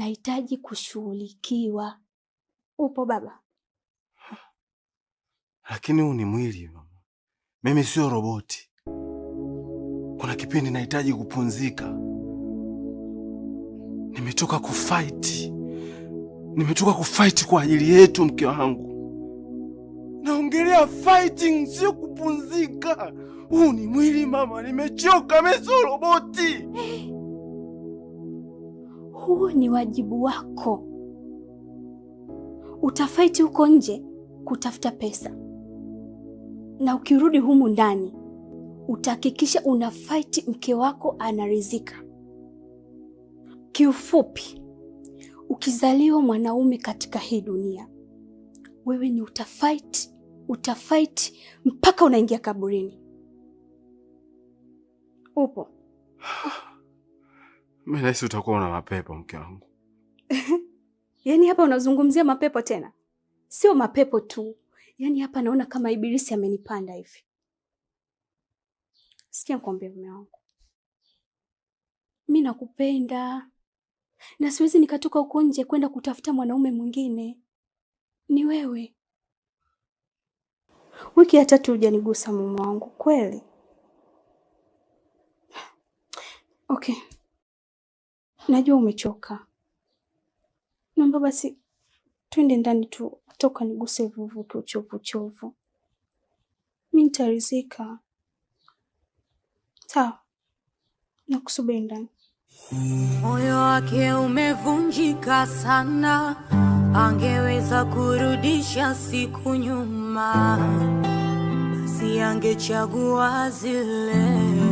nahitaji kushughulikiwa. Upo baba? Lakini huu ni mwili mama. Mimi sio roboti. Kuna kipindi nahitaji kupumzika. Nimetoka kufight kwa ajili yetu, mke wangu. Naongelea fighting, sio kupumzika. Huu ni mwili mama, nimechoka, mimi sio roboti. Huu ni wajibu wako. Utafight huko nje kutafuta pesa, na ukirudi humu ndani utahakikisha una fight mke wako anaridhika. Kiufupi, ukizaliwa mwanaume katika hii dunia, wewe ni utafight mpaka unaingia kaburini. Upo? Mimi nahisi utakuwa na mapepo, mke wangu. Yaani hapa unazungumzia mapepo tena? Sio mapepo tu. Yaani hapa naona kama ibilisi amenipanda hivi. Sikia nikwambie mume wangu. Mimi nakupenda. Na siwezi nikatoka huko nje kwenda kutafuta mwanaume mwingine. Ni wewe. Wiki ya 3 hujanigusa mume wangu, kweli? Okay. Najua umechoka. Naomba basi twende ndani tu, toka niguse vuvu uchovu. Mimi nitaridhika. Sawa. Nakusubiri ndani. Moyo wake umevunjika sana, angeweza kurudisha siku nyuma, basi angechagua zile